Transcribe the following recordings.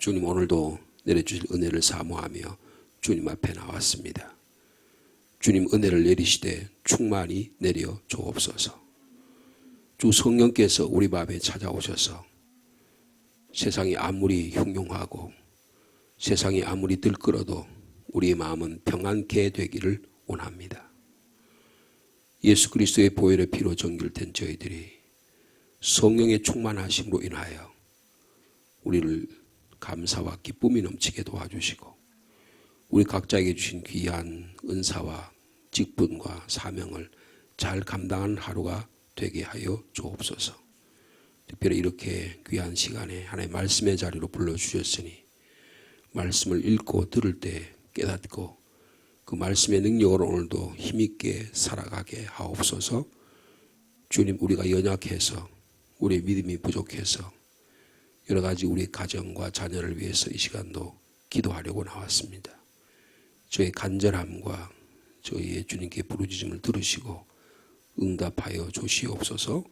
주님 오늘도 내려주실 은혜를 사모하며 주님 앞에 나왔습니다. 주님 은혜를 내리시되 충만히 내려 주옵소서. 주 성령께서 우리 마음에 찾아오셔서 세상이 아무리 흉흉하고 세상이 아무리 들끓어도 우리의 마음은 평안케 되기를 원합니다. 예수 그리스도의 보혈의 피로 정결된 저희들이 성령의 충만하심으로 인하여 우리를 감사와 기쁨이 넘치게 도와주시고 우리 각자에게 주신 귀한 은사와 직분과 사명을 잘 감당하는 하루가 되게 하여 주옵소서. 특별히 이렇게 귀한 시간에 하나님의 말씀의 자리로 불러주셨으니 말씀을 읽고 들을 때 깨닫고 그 말씀의 능력으로 오늘도 힘있게 살아가게 하옵소서. 주님, 우리가 연약해서 우리의 믿음이 부족해서 여러 가지 우리 가정과 자녀를 위해서 이 시간도 기도하려고 나왔습니다. 저의 간절함과 저희의 주님께 부르짖음을 들으시고 응답하여 주시옵소서.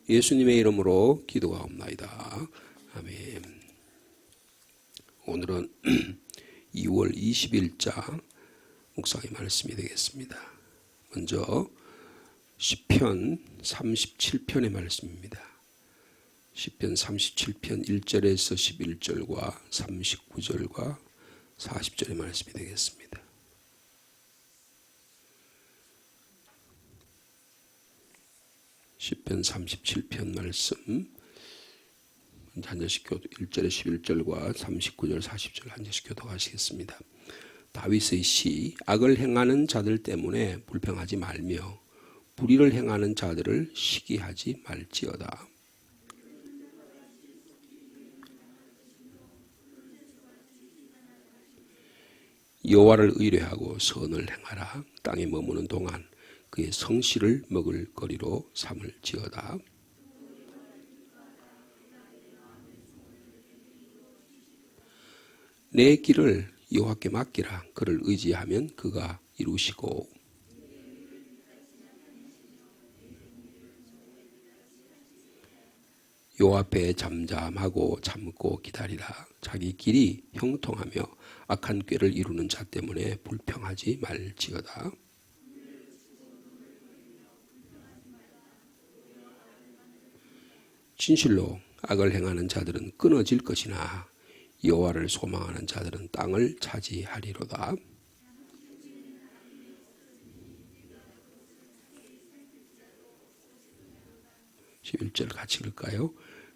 예수님의 이름으로 기도하옵나이다. 아멘. 오늘은 2월 20일자 묵상의 말씀이 되겠습니다. 먼저 시편 37편의 말씀입니다. 시편 37편 1절에서 11절과 39절과 40절의 말씀이 되겠습니다. 시편 37편 말씀 한 절씩 1절에 11절과 39절 40절 한 절씩 교독하시겠습니다. 다윗의 시. 악을 행하는 자들 때문에 불평하지 말며 불의를 행하는 자들을 시기하지 말지어다. 여호와를 의뢰하고 선을 행하라. 땅에 머무는 동안 그의 성실을 먹을 거리로 삼을지어다. 내 길을 여호와께 맡기라. 그를 의지하면 그가 이루시고 여호와 앞에 잠잠하고 참고 기다리라. 자기 길이 형통하며 악한 꾀를 이루는 자 때문에 불평하지 말지어다. 진실로 악을 행하는 자들은 끊어질 것이나 여호와를 소망하는 자들은 땅을 차지하리로다. (11절) 같이 읽을까요?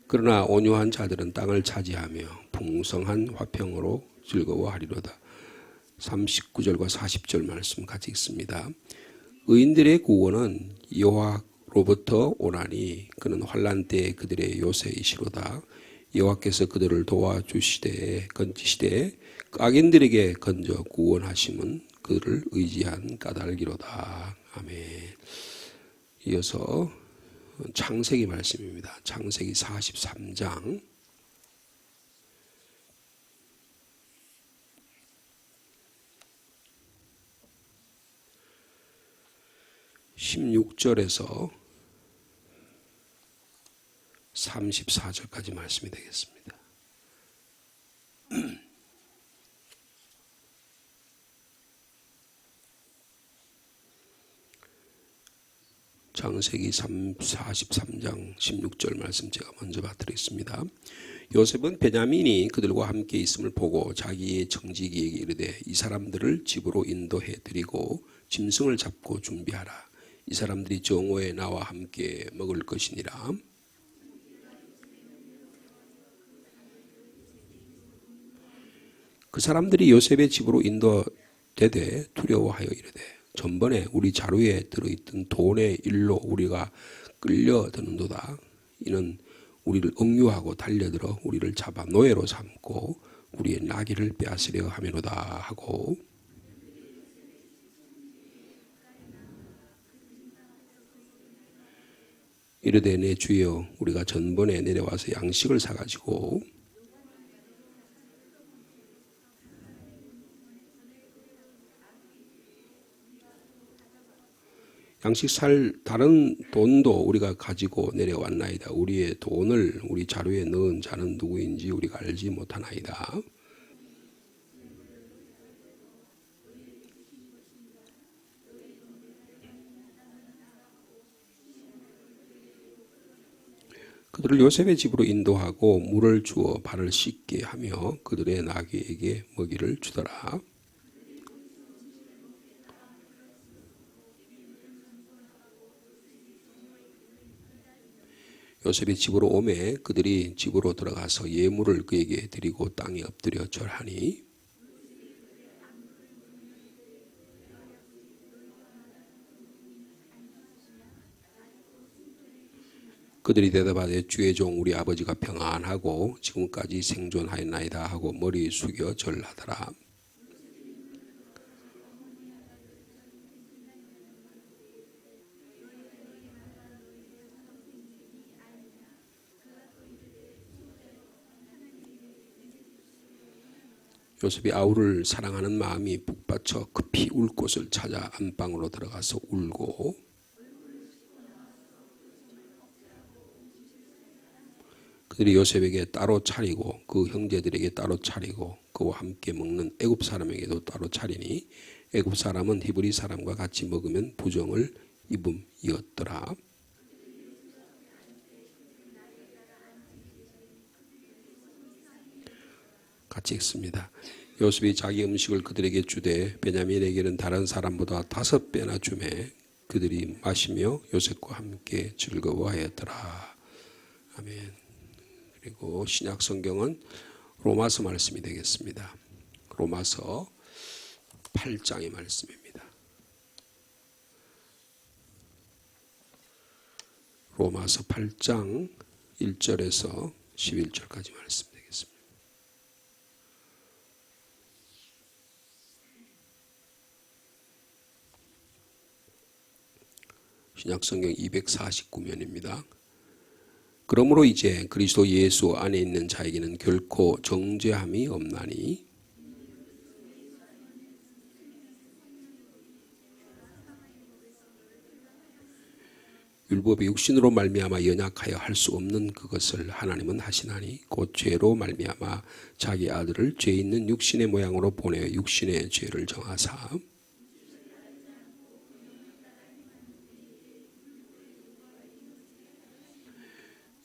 그러나 온유한 자들은 땅을 차지하며 풍성한 화평으로 즐거워하리로다. 39절과 40절 말씀 같이 읽습니다. 의인들의 구원은 여호와로부터 오나니 그는 환난 때에 그들의 요새이시로다. 여호와께서 그들을 도와주시되 건지시되 악인들에게 건져 구원하심은 그를 의지한 까닭이로다. 아멘. 이어서 창세기 말씀입니다. 창세기 43장 16절에서 34절까지 말씀이 되겠습니다. 창세기 43장 16절 말씀 제가 먼저 받드리겠습니다. 요셉은 베냐민이 그들과 함께 있음을 보고 자기의 청지기에게 이르되 이 사람들을 집으로 인도해 드리고 짐승을 잡고 준비하라. 이 사람들이 정오에 나와 함께 먹을 것이니라. 그 사람들이 요셉의 집으로 인도되되 두려워하여 이르되 전번에 우리 자루에 들어있던 돈의 일로 우리가 끌려드는도다. 이는 우리를 억류하고 달려들어 우리를 잡아 노예로 삼고 우리의 나귀를 빼앗으려 하매로다 하고 이르되 내 주여 우리가 전번에 내려와서 양식을 사가지고 양식 살 다른 돈도 우리가 가지고 내려왔나이다. 우리의 돈을 우리 자루에 넣은 자는 누구인지 우리가 알지 못하나이다. 그들을 요셉의 집으로 인도하고 물을 주어 발을 씻게 하며 그들의 나귀에게 먹이를 주더라. 요셉이 집으로 오매 그들이 집으로 들어가서 예물을 그에게 드리고 땅에 엎드려 절하니 그들이 대답하되 주의 종 우리 아버지가 평안하고 지금까지 생존하였나이다 하고 머리 숙여 절하더라. 요셉이 아우를 사랑하는 마음이 북받쳐 급히 울 곳을 찾아 안방으로 들어가서 울고 그들이 요셉에게 따로 차리고 그 형제들에게 따로 차리고 그와 함께 먹는 애굽 사람에게도 따로 차리니 애굽 사람은 히브리 사람과 같이 먹으면 부정을 입음이었더라. 같이 읽습니다. 요셉이 자기 음식을 그들에게 주되 베냐민에게는 다른 사람보다 5배나 주매 그들이 마시며 요셉과 함께 즐거워하였더라. 아멘. 그리고 신약 성경은 로마서 말씀이 되겠습니다. 로마서 8장의 말씀입니다. 로마서 8장 1절에서 11절까지 말씀 되겠습니다. 신약성경 249면입니다. 그러므로 이제 그리스도 예수 안에 있는 자에게는 결코 정죄함이 없나니 율법이 육신으로 말미암아 연약하여 할 수 없는 그것을 하나님은 하시나니 곧 죄로 말미암아 자기 아들을 죄 있는 육신의 모양으로 보내어 육신의 죄를 정하사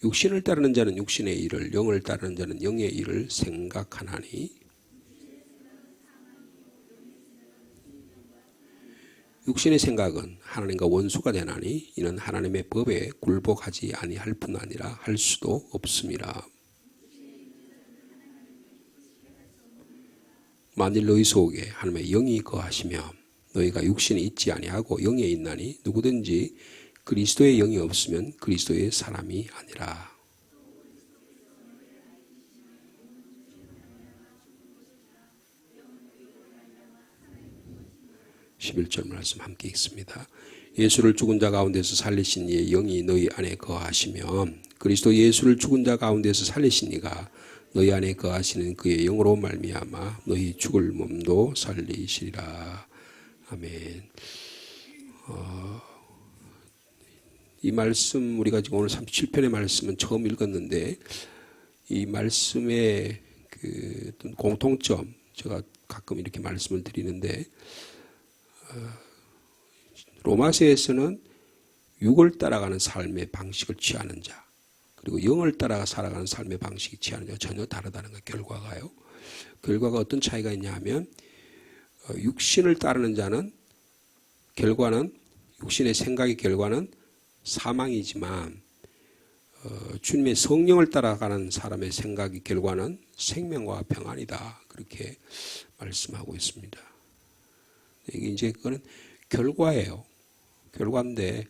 육신을 따르는 자는 육신의 일을 영을 따르는 자는 영의 일을 생각하나니 육신의 생각은 하나님과 원수가 되나니 이는 하나님의 법에 굴복하지 아니할 뿐 아니라 할 수도 없음이라. 만일 너희 속에 하나님의 영이 거하시며 너희가 육신이 있지 아니하고 영에 있나니 누구든지 그리스도의 영이 없으면 그리스도의 사람이 아니라. 11절 말씀 함께 읽습니다. 예수를 죽은 자 가운데서 살리신 이의 영이 너희 안에 거하시며 그리스도 예수를 죽은 자 가운데서 살리신 이가 너희 안에 거하시는 그의 영으로 말미암아 너희 죽을 몸도 살리시리라. 아멘. 이 말씀 우리가 지금 오늘 37편의 말씀은 처음 읽었는데 이 말씀의 그 공통점 제가 가끔 이렇게 말씀을 드리는데 로마서에서는 육을 따라가는 삶의 방식을 취하는 자 그리고 영을 따라 살아가는 삶의 방식이 취하는 자 전혀 다르다는 것 결과가요. 결과가 어떤 차이가 있냐 하면 육신을 따르는 자는 결과는 육신의 생각의 결과는 사망이지만 주님의 성령을 따라가는 사람의 생각의 결과는 생명과 평안이다. 그렇게 말씀하고 있습니다. 이게 이제 그거는 결과예요. 결과인데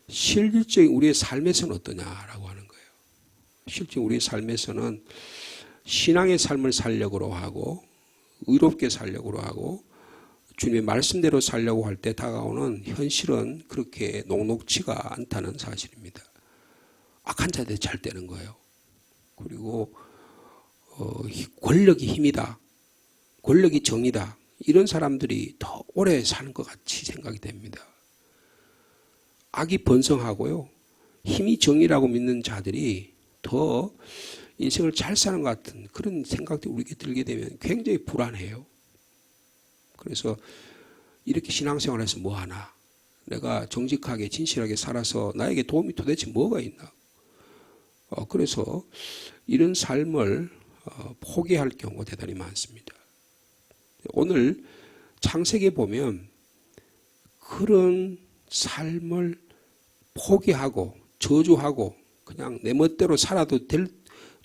실질적인 우리의 삶에서는 어떠냐라고 하는 거예요. 실제 우리의 삶에서는 신앙의 삶을 살려고 하고 의롭게 살려고 하고 주님의 말씀대로 살려고 할 때 다가오는 현실은 그렇게 녹록치가 않다는 사실입니다. 악한 자들이 잘 되는 거예요. 그리고 권력이 힘이다. 권력이 정이다. 이런 사람들이 더 오래 사는 것 같이 생각이 됩니다. 악이 번성하고요. 힘이 정의라고 믿는 자들이 더 인생을 잘 사는 것 같은 그런 생각들이 우리에게 들게 되면 굉장히 불안해요. 그래서 이렇게 신앙생활에서 뭐 하나? 내가 정직하게 진실하게 살아서 나에게 도움이 도대체 뭐가 있나? 그래서 이런 삶을 포기할 경우가 대단히 많습니다. 오늘 창세기에 보면 그런 삶을 포기하고 저주하고 그냥 내 멋대로 살아도 될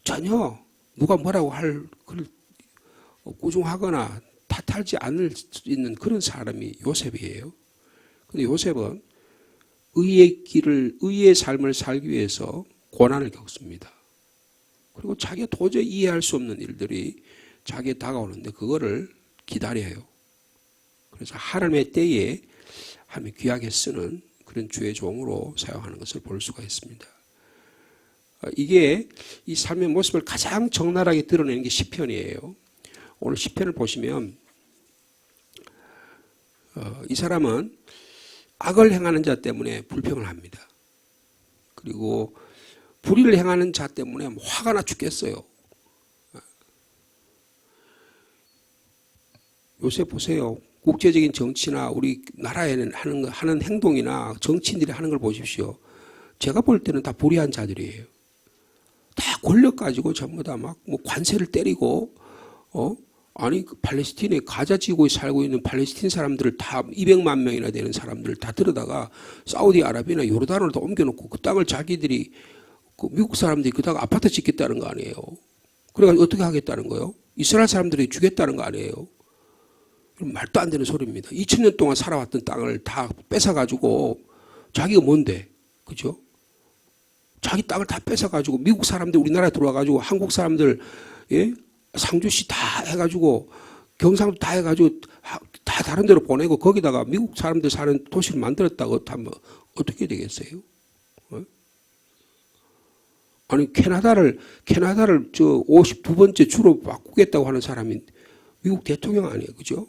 전혀 누가 뭐라고 할 그걸 꾸중하거나 탓하지 않을 수 있는 그런 사람이 요셉이에요. 근데 요셉은 의의 삶을 살기 위해서 고난을 겪습니다. 그리고 자기가 도저히 이해할 수 없는 일들이 자기에 다가오는데 그거를 기다려요. 그래서 하나님의 때에 하나님이 귀하게 쓰는 그런 주의 종으로 사용하는 것을 볼 수가 있습니다. 이게 이 삶의 모습을 가장 적나라하게 드러내는 게 시편이에요. 오늘 시편을 보시면 이 사람은 악을 행하는 자 때문에 불평을 합니다. 그리고 불의를 행하는 자 때문에 화가 나 죽겠어요. 요새 보세요. 국제적인 정치나 우리 나라에는 하는 행동이나 정치인들이 하는 걸 보십시오. 제가 볼 때는 다 불의한 자들이에요. 다 권력 가지고 전부 다 막 뭐 관세를 때리고, 아니, 팔레스틴에 가자 지구에 살고 있는 팔레스틴 사람들을 다 200만 명이나 되는 사람들을 다 들여다가 사우디아라비아나 요르단으로 다 옮겨놓고 그 땅을 자기들이 그 미국 사람들이 그다가 아파트 짓겠다는 거 아니에요. 그래가지고 어떻게 하겠다는 거예요? 이스라엘 사람들이 주겠다는 거 아니에요. 말도 안 되는 소리입니다. 2000년 동안 살아왔던 땅을 다 뺏어가지고 자기가 뭔데, 그죠? 자기 땅을 다 뺏어가지고 미국 사람들 우리나라에 들어와가지고 한국 사람들, 예? 상주시 다 해가지고 경상도 다 해가지고 다 다른 데로 보내고 거기다가 미국 사람들 사는 도시를 만들었다고 하면 어떻게 되겠어요? 아니 캐나다를 저 52번째 주로 바꾸겠다고 하는 사람이 미국 대통령 아니에요, 그죠?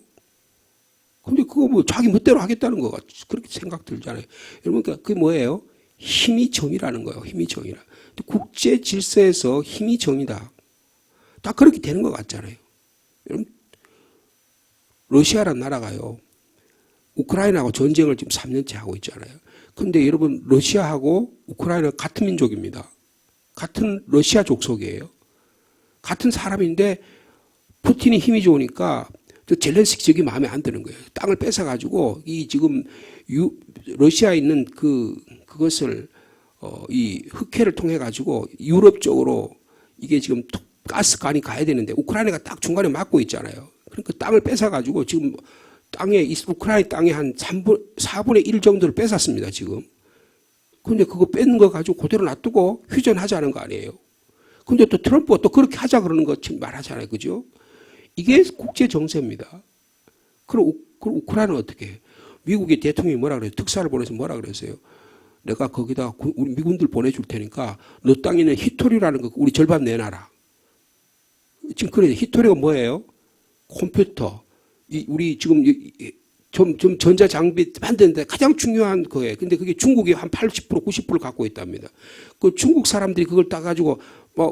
근데 그거 뭐 자기 멋대로 하겠다는 거 그렇게 생각 들잖아요. 여러분 그게 뭐예요? 힘이 정의라는 거예요. 힘이 정의라. 국제 질서에서 힘이 정의다. 다 그렇게 되는 것 같잖아요. 여러분 러시아란 나라가요. 우크라이나하고 전쟁을 지금 3년째 하고 있잖아요. 근데 여러분 러시아하고 우크라이나 같은 민족입니다. 같은 러시아 족속이에요. 같은 사람인데 푸틴이 힘이 좋으니까 젤렌스키 저기 마음에 안 드는 거예요. 땅을 뺏어가지고 이 지금 러시아에 있는 그것을 이 흑해를 통해 가지고 유럽 쪽으로 이게 지금 가스관이 가야 되는데 우크라이나가 딱 중간에 막고 있잖아요. 그러니까 땅을 뺏어가지고 지금 우크라이나 땅의 한 4분의 1 정도를 뺏었습니다, 지금. 근데 그거 뺀 거 가지고 그대로 놔두고 휴전하자는 거 아니에요. 근데 또 트럼프가 또 그렇게 하자 그러는 거 지금 말하잖아요, 그죠? 이게 국제 정세입니다. 그럼 우크라이나는 어떻게 해요? 미국의 대통령이 뭐라 그래요? 특사를 보내서 뭐라 그랬어요? 내가 거기다 우리 미군들 보내줄 테니까 너 땅에 있는 히토리라는 거 우리 절반 내놔라. 지금 그래 히토리가 뭐예요? 컴퓨터. 우리 지금 좀 전자장비 만드는데 가장 중요한 거예요. 근데 그게 중국이 한 80%, 90%를 갖고 있답니다. 그 중국 사람들이 그걸 따가지고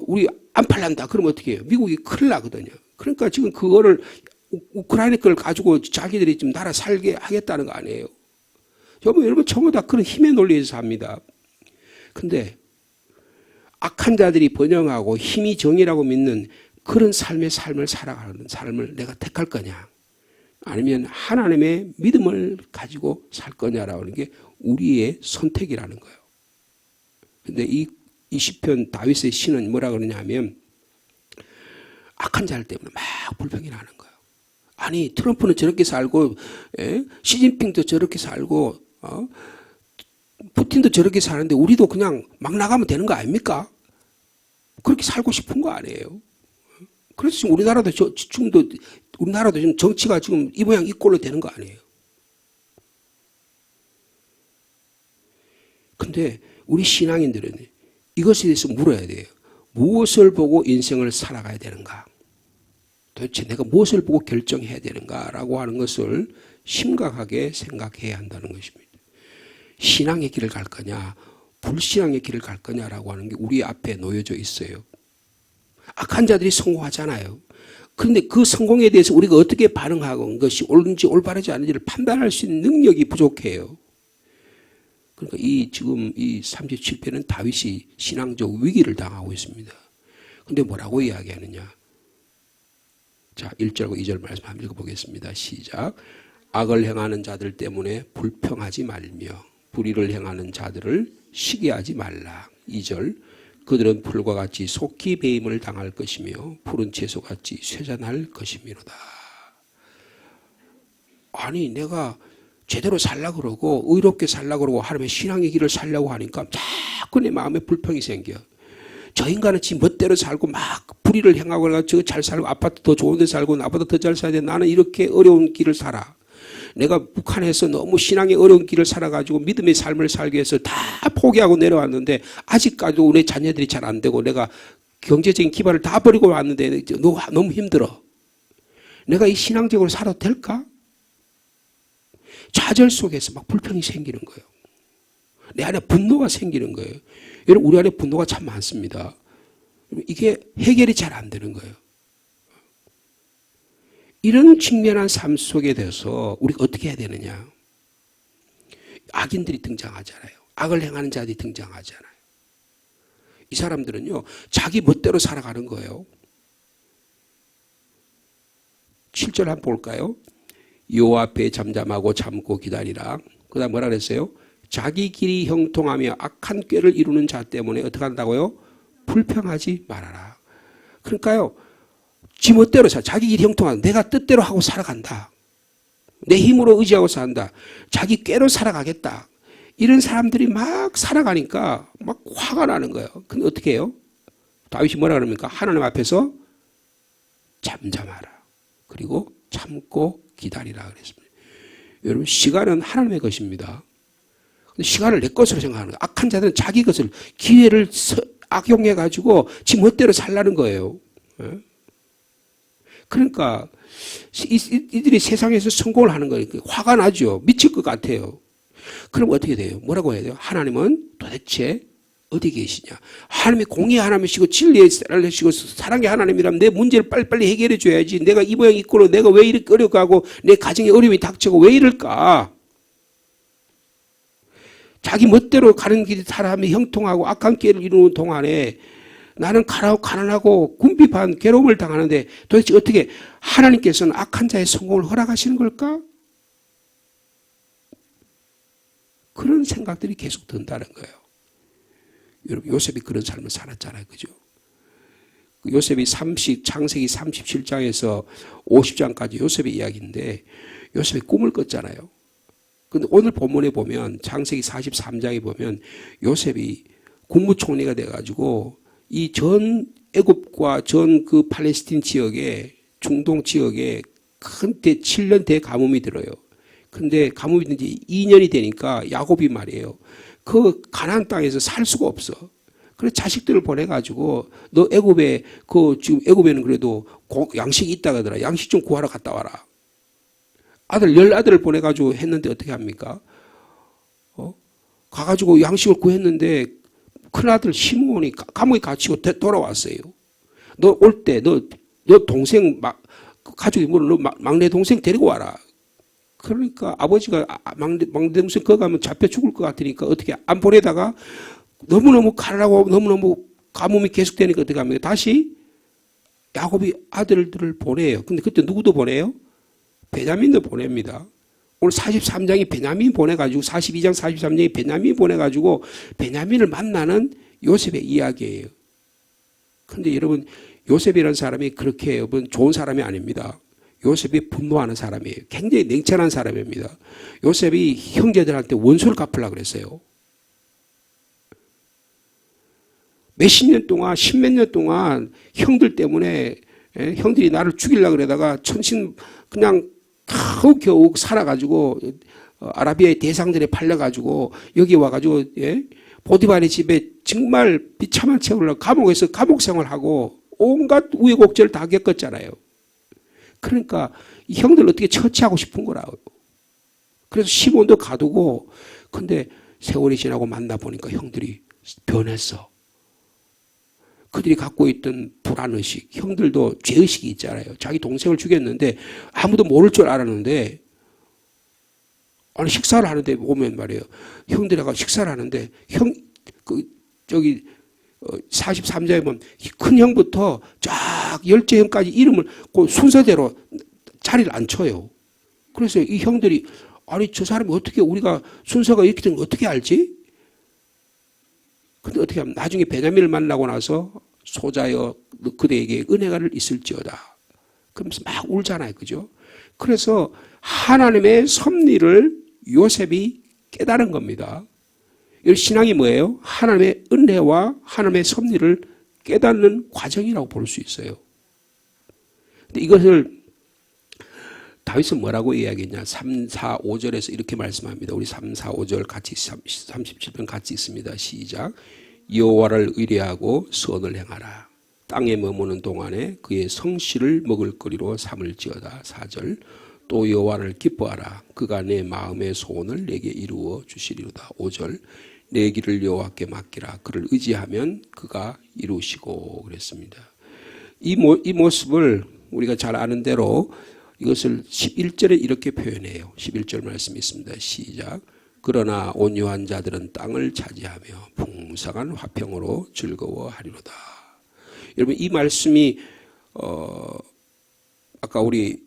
우리 안 팔란다. 그러면 어떻게 해요? 미국이 큰일 나거든요. 그러니까 지금 그거를 우크라이나 걸 가지고 자기들이 좀 나라 살게 하겠다는 거 아니에요. 여러분 전부 다 그런 힘의 논리에서 삽니다. 근데 악한 자들이 번영하고 힘이 정의라고 믿는 그런 삶을 살아가는 삶을 내가 택할 거냐? 아니면 하나님의 믿음을 가지고 살 거냐라고 하는 게 우리의 선택이라는 거예요. 근데 이 시편 다윗의 시는 뭐라 그러냐 하면 악한 자들 때문에 막 불평이 나는 거예요. 아니 트럼프는 저렇게 살고 시진핑도 저렇게 살고 푸틴도 저렇게 사는데 우리도 그냥 막 나가면 되는 거 아닙니까? 그렇게 살고 싶은 거 아니에요. 그래서 지금 우리나라도 지금 정치가 지금 이 모양 이 꼴로 되는 거 아니에요. 근데 우리 신앙인들은 이것에 대해서 물어야 돼요. 무엇을 보고 인생을 살아가야 되는가? 도대체 내가 무엇을 보고 결정해야 되는가라고 하는 것을 심각하게 생각해야 한다는 것입니다. 신앙의 길을 갈 거냐, 불신앙의 길을 갈 거냐라고 하는 게 우리 앞에 놓여져 있어요. 악한 자들이 성공하잖아요. 그런데 그 성공에 대해서 우리가 어떻게 반응하고 것이 옳은지 올바르지 않은지를 판단할 수 있는 능력이 부족해요. 그러니까 지금 이 37편은 다윗이 신앙적 위기를 당하고 있습니다. 근데 뭐라고 이야기하느냐? 자, 1절과 2절 말씀 한번 읽어보겠습니다. 시작. 악을 행하는 자들 때문에 불평하지 말며 불의를 행하는 자들을 시기하지 말라. 2절. 그들은 풀과 같이 속히 배임을 당할 것이며 푸른 채소같이 쇠잔할 것이미로다. 아니 내가 제대로 살려고 그러고 의롭게 살려고 그러고 하나님의 신앙의 길을 살려고 하니까 자꾸 내 마음에 불평이 생겨. 저 인간은 지 멋대로 살고 막 불의를 행하고 내가 저거 잘 살고 아파트 더 좋은 데 살고 나보다 더 잘 살아야 돼. 나는 이렇게 어려운 길을 살아. 내가 북한에서 너무 신앙의 어려운 길을 살아가지고 믿음의 삶을 살기 위해서 다 포기하고 내려왔는데 아직까지도 우리 자녀들이 잘 안 되고 내가 경제적인 기반을 다 버리고 왔는데 너무 힘들어. 내가 이 신앙적으로 살아도 될까? 좌절 속에서 막 불평이 생기는 거예요. 내 안에 분노가 생기는 거예요. 여러분 우리 안에 분노가 참 많습니다. 이게 해결이 잘 안 되는 거예요. 이런 직면한 삶 속에 대해서 우리가 어떻게 해야 되느냐. 악인들이 등장하잖아요. 악을 행하는 자들이 등장하잖아요. 이 사람들은요 자기 멋대로 살아가는 거예요. 7절 한번 볼까요? 여호와 앞에 잠잠하고 참고 기다리라. 그 다음 뭐라 그랬어요? 자기 길이 형통하며 악한 꾀를 이루는 자 때문에 어떻게 한다고요? 불평하지 말아라. 그러니까요 지 멋대로 자기 길이 형통한 내가 뜻대로 하고 살아간다. 내 힘으로 의지하고 산다. 자기 꾀로 살아가겠다. 이런 사람들이 막 살아가니까 막 화가 나는 거예요. 근데 어떻게 해요? 다윗이 뭐라 그럽니까? 하나님 앞에서 잠잠하라. 그리고 참고 기다리라 그랬습니다. 여러분 시간은 하나님의 것입니다. 근데 시간을 내 것으로 생각하는 거예요. 악한 자들은 자기 것을 기회를 악용해가지고 지 멋대로 살라는 거예요. 그러니까 이들이 세상에서 성공을 하는 거니까 화가 나죠. 미칠 것 같아요. 그럼 어떻게 돼요? 뭐라고 해야 돼요? 하나님은 도대체 어디 계시냐? 하나님이 공의의 하나님이시고 진리의 하나님이시고 사랑의 하나님이라면 내 문제를 빨리빨리 해결해 줘야지. 내가 이 모양 이 꼴로 내가 왜 이렇게 어려워하고 내 가정에 어려움이 닥치고 왜 이럴까? 자기 멋대로 가는 길이 사람이 형통하고 악한 길을 이루는 동안에 나는 가난하고 궁핍한 괴로움을 당하는데 도대체 어떻게 하나님께서는 악한 자의 성공을 허락하시는 걸까? 그런 생각들이 계속 든다는 거예요. 여러분 요셉이 그런 삶을 살았잖아요. 그죠? 요셉이 창세기 37장에서 50장까지 요셉의 이야기인데 요셉이 꿈을 꿨잖아요. 근데 오늘 본문에 보면 창세기 43장에 보면 요셉이 국무총리가 돼가지고 이 전 애굽과 전 그 팔레스틴 지역에 중동 지역에 큰 7년 대가뭄이 들어요. 근데 가뭄이 든 지 2년이 되니까 야곱이 말이에요. 그 가나안 땅에서 살 수가 없어. 그래서 자식들을 보내가지고 너 애굽에 지금 애굽에는 그래도 양식이 있다 하더라. 양식 좀 구하러 갔다 와라. 아들 10아들을 보내가지고 했는데 어떻게 합니까? 가가지고 양식을 구했는데 큰아들 시므온이 감옥에 갇히고 돌아왔어요. 너 올 때 너 동생 가족이 너 막내 동생 데리고 와라. 그러니까 아버지가 막내 동생 거기 가면 잡혀 죽을 것 같으니까 어떻게 안 보내다가 너무너무 가난하고 너무너무 가뭄이 계속되니까 어떻게 합니까? 다시 야곱이 아들들을 보내요. 근데 그때 누구도 보내요? 베냐민도 보냅니다. 오늘 43장이 베냐민 보내가지고 42장 43장이 베냐민 보내가지고 베냐민을 만나는 요셉의 이야기예요. 그런데 여러분 요셉이라는 사람이 그렇게 여러분 좋은 사람이 아닙니다. 요셉이 분노하는 사람이에요. 굉장히 냉철한 사람입니다. 요셉이 형제들한테 원수를 갚으려고 그랬어요. 몇십 년 동안 10몇 년 동안 형들 때문에 형들이 나를 죽이려고 그러다가 천신 그냥 겨우 살아가지고 아라비아의 대상들에 팔려가지고 여기 와가지고 보디발의 집에 정말 비참한 채우려고 감옥에서 감옥 생활하고 온갖 우여곡절을 다 겪었잖아요. 그러니까 이 형들 어떻게 처치하고 싶은 거라고. 그래서 시몬도 가두고 근데 세월이 지나고 만나보니까 형들이 변했어. 그들이 갖고 있던 불안의식, 형들도 죄의식이 있잖아요. 자기 동생을 죽였는데 아무도 모를 줄 알았는데, 아니, 식사를 하는데 오면 말이에요. 형들하고 식사를 하는데, 43장에 보면 큰 형부터 쫙 열째 형까지 이름을 그 순서대로 자리를 앉혀요. 그래서 이 형들이, 아니, 저 사람이 어떻게 우리가 순서가 이렇게 된 거 어떻게 알지? 근데 어떻게 하면 나중에 베냐민을 만나고 나서 소자여 그대에게 은혜가 있을지어다. 그러면서 막 울잖아요. 그죠? 그래서 하나님의 섭리를 요셉이 깨달은 겁니다. 이 신앙이 뭐예요? 하나님의 은혜와 하나님의 섭리를 깨닫는 과정이라고 볼 수 있어요. 근데 이것을 다윗은 뭐라고 이야기했냐? 3, 4, 5절에서 이렇게 말씀합니다. 우리 3, 4, 5절 같이 37편 같이 있습니다. 시작. 여호와를 의뢰하고 선을 행하라. 땅에 머무는 동안에 그의 성실을 먹을거리로 삼을지어다. 4절. 또 여호와를 기뻐하라. 그가 내 마음의 소원을 내게 이루어 주시리로다. 5절. 내 길을 여호와께 맡기라. 그를 의지하면 그가 이루시고 그랬습니다. 이 모습을 우리가 잘 아는 대로 이것을 11절에 이렇게 표현해요. 11절 말씀이 있습니다. 시작. 그러나 온유한 자들은 땅을 차지하며 풍성한 화평으로 즐거워하리로다. 여러분, 이 말씀이 아까 우리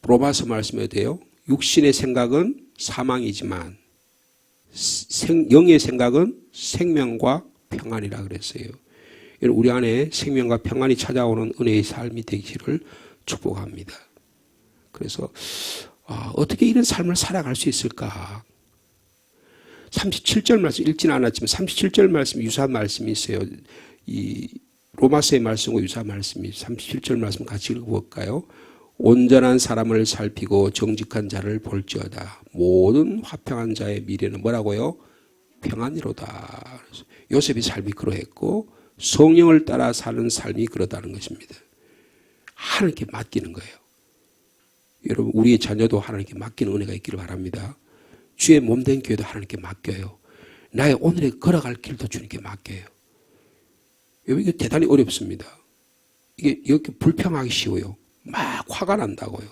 로마서 말씀에 돼요. 육신의 생각은 사망이지만 영의 생각은 생명과 평안이라 그랬어요. 여러분, 우리 안에 생명과 평안이 찾아오는 은혜의 삶이 되기를 축복합니다. 그래서 어떻게 이런 삶을 살아갈 수 있을까? 37절 말씀 읽지는 않았지만 37절 말씀 유사한 말씀이 있어요. 이 로마서의 말씀과 유사한 말씀이 37절 말씀 같이 읽어볼까요? 온전한 사람을 살피고 정직한 자를 볼지어다. 모든 화평한 자의 미래는 뭐라고요? 평안이로다. 요셉의 삶이 그러했고 성령을 따라 사는 삶이 그러다는 것입니다. 하나님께 맡기는 거예요. 여러분, 우리의 자녀도 하나님께 맡기는 은혜가 있기를 바랍니다. 주의 몸된 교회도 하나님께 맡겨요. 나의 오늘의 걸어갈 길도 주님께 맡겨요. 이게 대단히 어렵습니다. 이게 이렇게 불평하기 쉬워요. 막 화가 난다고요.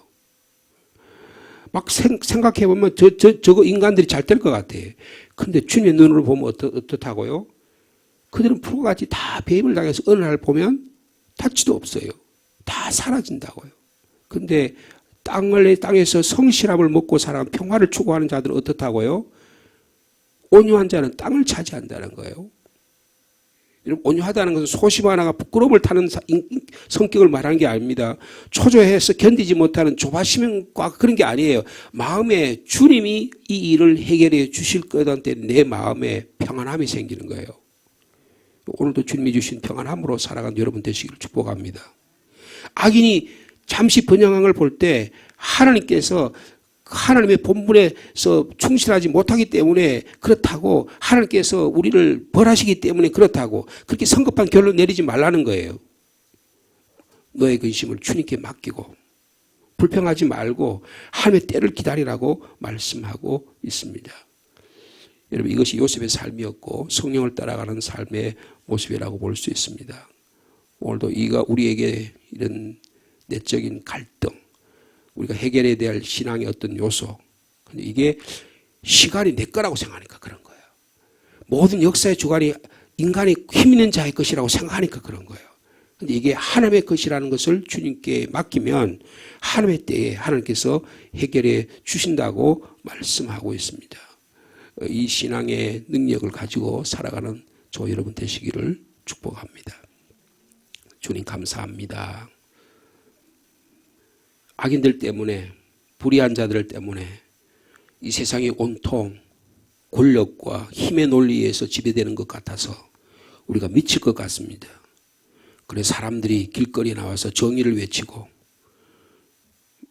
막 생각해보면 저거 인간들이 잘 될 것 같아. 근데 주님의 눈으로 보면 어떻다고요? 그들은 풀같이 다 배임을 당해서 어느 날 보면 타치도 없어요. 다 사라진다고요. 근데 땅에서 성실함을 먹고 살아가는 평화를 추구하는 자들은 어떻다고요? 온유한 자는 땅을 차지한다는 거예요. 여러분, 온유하다는 것은 소심 하나가 부끄러움을 타는 성격을 말하는 게 아닙니다. 초조해서 견디지 못하는 조바심과 그런 게 아니에요. 마음에 주님이 이 일을 해결해 주실 거던 때 내 마음에 평안함이 생기는 거예요. 오늘도 주님이 주신 평안함으로 살아가는 여러분 되시기를 축복합니다. 악인이 잠시 번영한 걸 볼 때 하나님께서 하나님의 본분에서 충실하지 못하기 때문에 그렇다고, 하나님께서 우리를 벌하시기 때문에 그렇다고 그렇게 성급한 결론 내리지 말라는 거예요. 너의 근심을 주님께 맡기고 불평하지 말고 하나님의 때를 기다리라고 말씀하고 있습니다. 여러분, 이것이 요셉의 삶이었고 성령을 따라가는 삶의 모습이라고 볼 수 있습니다. 오늘도 이가 우리에게 이런 내적인 갈등, 우리가 해결해야 될 신앙의 어떤 요소, 근데 이게 시간이 내 거라고 생각하니까 그런 거예요. 모든 역사의 주관이 인간의 힘 있는 자의 것이라고 생각하니까 그런 거예요. 근데 이게 하나님의 것이라는 것을 주님께 맡기면 하나님의 때에 하나님께서 해결해 주신다고 말씀하고 있습니다. 이 신앙의 능력을 가지고 살아가는 저 여러분 되시기를 축복합니다. 주님 감사합니다. 악인들 때문에, 불의한 자들 때문에 이 세상이 온통 권력과 힘의 논리에서 지배되는 것 같아서 우리가 미칠 것 같습니다. 그래서 사람들이 길거리에 나와서 정의를 외치고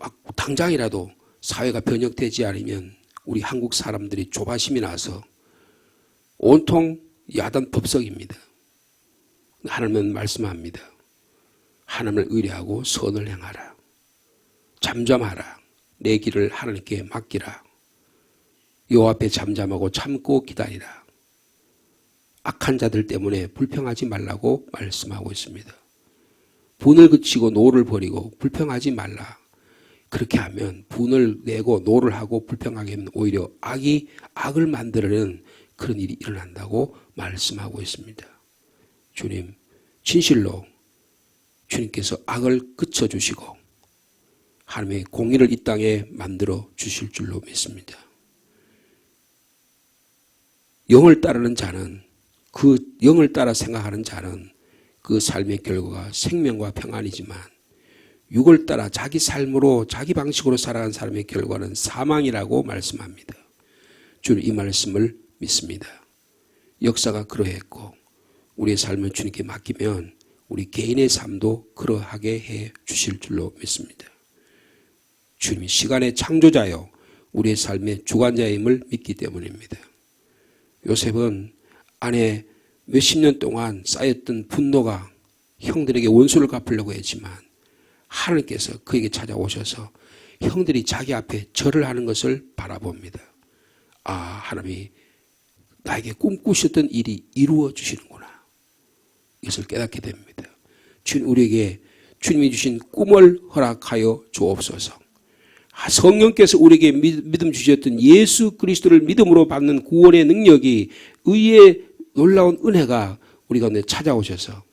막 당장이라도 사회가 변혁되지 않으면 우리 한국 사람들이 조바심이 나서 온통 야단 법석입니다. 하나님은 말씀합니다. 하나님을 의뢰하고 선을 행하라. 잠잠하라. 내 길을 하나님께 맡기라. 여호와 앞에 잠잠하고 참고 기다리라. 악한 자들 때문에 불평하지 말라고 말씀하고 있습니다. 분을 그치고 노를 버리고 불평하지 말라. 그렇게 하면 분을 내고 노를 하고 불평하게 하면 오히려 악이 악을 만들어내는 그런 일이 일어난다고 말씀하고 있습니다. 주님, 진실로 주님께서 악을 그쳐주시고 하나님의 공의를 이 땅에 만들어 주실 줄로 믿습니다. 영을 따르는 자는, 그 영을 따라 생각하는 자는 그 삶의 결과가 생명과 평안이지만 육을 따라 자기 삶으로 자기 방식으로 살아간 사람의 결과는 사망이라고 말씀합니다. 주님 이 말씀을 믿습니다. 역사가 그러했고 우리의 삶을 주님께 맡기면 우리 개인의 삶도 그러하게 해 주실 줄로 믿습니다. 주님이 시간의 창조자요 우리의 삶의 주관자임을 믿기 때문입니다. 요셉은 안에 몇십 년 동안 쌓였던 분노가 형들에게 원수를 갚으려고 했지만 하나님께서 그에게 찾아오셔서 형들이 자기 앞에 절을 하는 것을 바라봅니다. 아, 하나님이 나에게 꿈꾸셨던 일이 이루어 주시는구나. 이것을 깨닫게 됩니다. 주님 우리에게 주님이 주신 꿈을 허락하여 주옵소서. 성령께서 우리에게 믿음 주셨던 예수 그리스도를 믿음으로 받는 구원의 능력이 의의 놀라운 은혜가 우리 가운데 찾아오셔서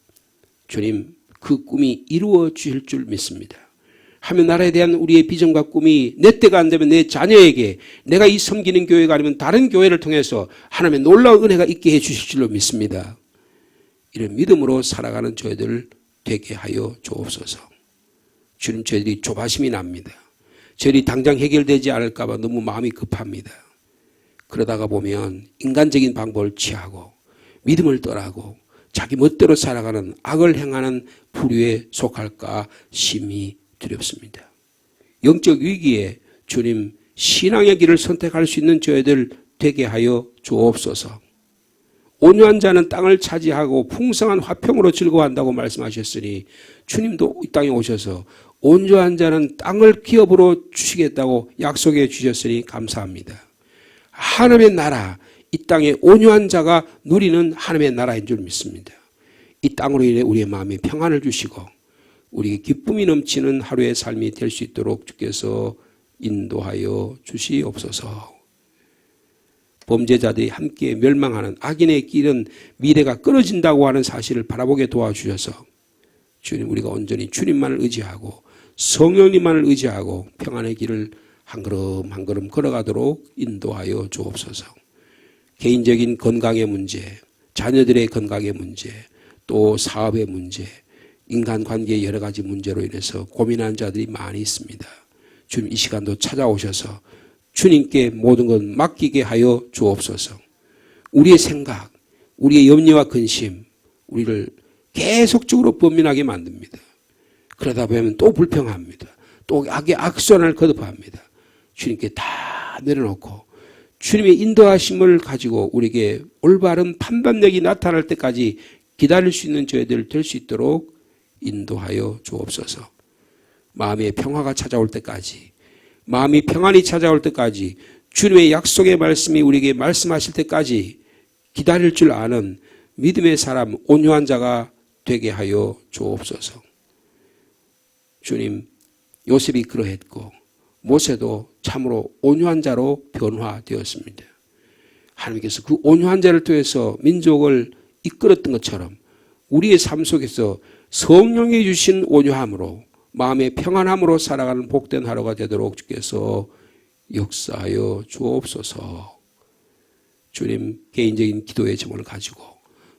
주님 그 꿈이 이루어 주실 줄 믿습니다. 하면 나라에 대한 우리의 비전과 꿈이 내 때가 안 되면 내 자녀에게 내가 이 섬기는 교회가 아니면 다른 교회를 통해서 하나님의 놀라운 은혜가 있게 해 주실 줄로 믿습니다. 이런 믿음으로 살아가는 저희들을 되게 하여 주옵소서. 주님 저희들이 조바심이 납니다. 저희들이 당장 해결되지 않을까 봐 너무 마음이 급합니다. 그러다가 보면 인간적인 방법을 취하고 믿음을 떠나고 자기 멋대로 살아가는 악을 행하는 부류에 속할까 심히 두렵습니다. 영적 위기에 주님 신앙의 길을 선택할 수 있는 저희들 되게 하여 주옵소서. 온유한 자는 땅을 차지하고 풍성한 화평으로 즐거워한다고 말씀하셨으니 주님도 이 땅에 오셔서 온유한 자는 땅을 기업으로 주시겠다고 약속해 주셨으니 감사합니다. 하나님의 나라, 이 땅에 온유한 자가 누리는 하나님의 나라인 줄 믿습니다. 이 땅으로 인해 우리의 마음에 평안을 주시고 우리에게 기쁨이 넘치는 하루의 삶이 될 수 있도록 주께서 인도하여 주시옵소서. 범죄자들이 함께 멸망하는 악인의 길은 미래가 끊어진다고 하는 사실을 바라보게 도와주셔서 주님 우리가 온전히 주님만을 의지하고 성령님만을 의지하고 평안의 길을 한 걸음 한 걸음 걸어가도록 인도하여 주옵소서. 개인적인 건강의 문제, 자녀들의 건강의 문제, 또 사업의 문제, 인간관계의 여러 가지 문제로 인해서 고민하는 자들이 많이 있습니다. 주님 이 시간도 찾아오셔서 주님께 모든 것 맡기게 하여 주옵소서. 우리의 생각, 우리의 염려와 근심, 우리를 계속적으로 범민하게 만듭니다. 그러다 보면 또 불평합니다. 또 악의 악순환을 거듭합니다. 주님께 다 내려놓고 주님의 인도하심을 가지고 우리에게 올바른 판단력이 나타날 때까지 기다릴 수 있는 저희들 될 수 있도록 인도하여 주옵소서. 마음의 평화가 찾아올 때까지, 마음이 평안이 찾아올 때까지, 주님의 약속의 말씀이 우리에게 말씀하실 때까지 기다릴 줄 아는 믿음의 사람, 온유한 자가 되게 하여 주옵소서. 주님, 요셉이 그러했고 모세도 참으로 온유한 자로 변화되었습니다. 하나님께서 그 온유한 자를 통해서 민족을 이끌었던 것처럼 우리의 삶 속에서 성령이 주신 온유함으로 마음의 평안함으로 살아가는 복된 하루가 되도록 주께서 역사하여 주옵소서. 주님 개인적인 기도의 제목을 가지고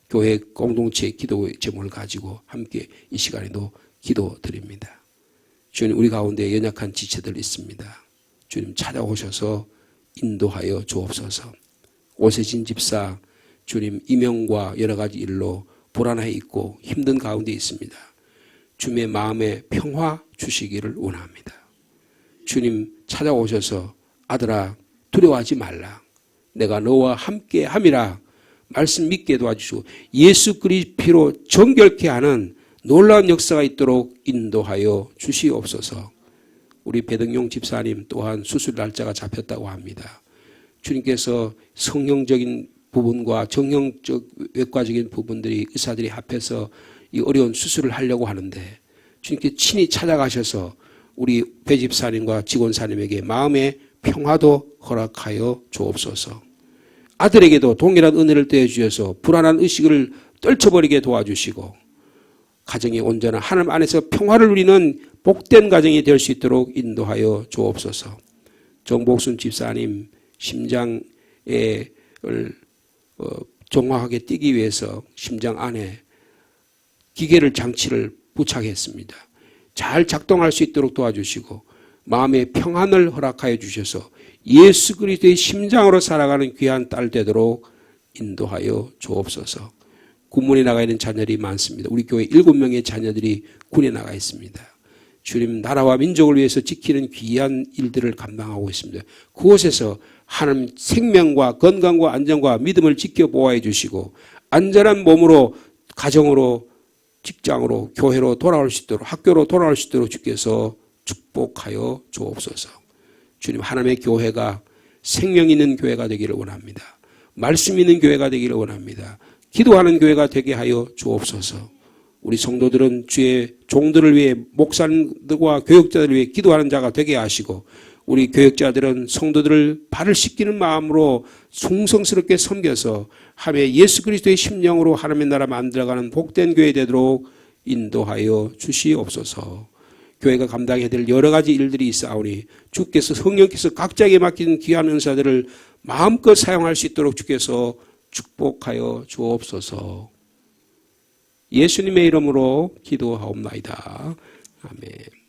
교회 공동체의 기도의 제목을 가지고 함께 이 시간에도 기도드립니다. 주님 우리 가운데 연약한 지체들 있습니다. 주님 찾아오셔서 인도하여 주옵소서. 오세진 집사 주님 임용과 여러 가지 일로 불안해 있고 힘든 가운데 있습니다. 주님의 마음에 평화 주시기를 원합니다. 주님 찾아오셔서 아들아 두려워하지 말라. 내가 너와 함께 함이라 말씀 믿게 도와주시고 예수 그리스도의 피로 정결케 하는 놀라운 역사가 있도록 인도하여 주시옵소서. 우리 배덕용 집사님 또한 수술 날짜가 잡혔다고 합니다. 주님께서 성형적인 부분과 정형적 외과적인 부분들이 의사들이 합해서 이 어려운 수술을 하려고 하는데 주님께 친히 찾아가셔서 우리 배집사님과 직원사님에게 마음의 평화도 허락하여 주옵소서. 아들에게도 동일한 은혜를 떼어 주셔서 불안한 의식을 떨쳐버리게 도와주시고 가정이 온전한 하나님 안에서 평화를 누리는 복된 가정이 될 수 있도록 인도하여 주옵소서. 정복순 집사님 심장을 정확하게 뛰기 위해서 심장 안에 기계를 장치를 부착했습니다. 잘 작동할 수 있도록 도와주시고 마음의 평안을 허락하여 주셔서 예수 그리스도의 심장으로 살아가는 귀한 딸 되도록 인도하여 주옵소서. 군문에 나가 있는 자녀들이 많습니다. 우리 교회 7명의 자녀들이 군에 나가 있습니다. 주님 나라와 민족을 위해서 지키는 귀한 일들을 감당하고 있습니다. 그곳에서 하나님 생명과 건강과 안전과 믿음을 지켜 보호해 주시고 안전한 몸으로 가정으로 직장으로 교회로 돌아올 수 있도록 학교로 돌아올 수 있도록 주께서 축복하여 주옵소서. 주님 하나님의 교회가 생명 있는 교회가 되기를 원합니다. 말씀 있는 교회가 되기를 원합니다. 기도하는 교회가 되게 하여 주옵소서. 우리 성도들은 주의 종들을 위해 목사님들과 교육자들을 위해 기도하는 자가 되게 하시고 우리 교육자들은 성도들을 발을 씻기는 마음으로 충성스럽게 섬겨서 하나님의 예수 그리스도의 심령으로 하나님의 나라 만들어가는 복된 교회 되도록 인도하여 주시옵소서. 교회가 감당해야 될 여러 가지 일들이 있사오니 주께서 성령께서 각자에게 맡긴 귀한 은사들을 마음껏 사용할 수 있도록 주께서 축복하여 주옵소서. 예수님의 이름으로 기도하옵나이다. 아멘.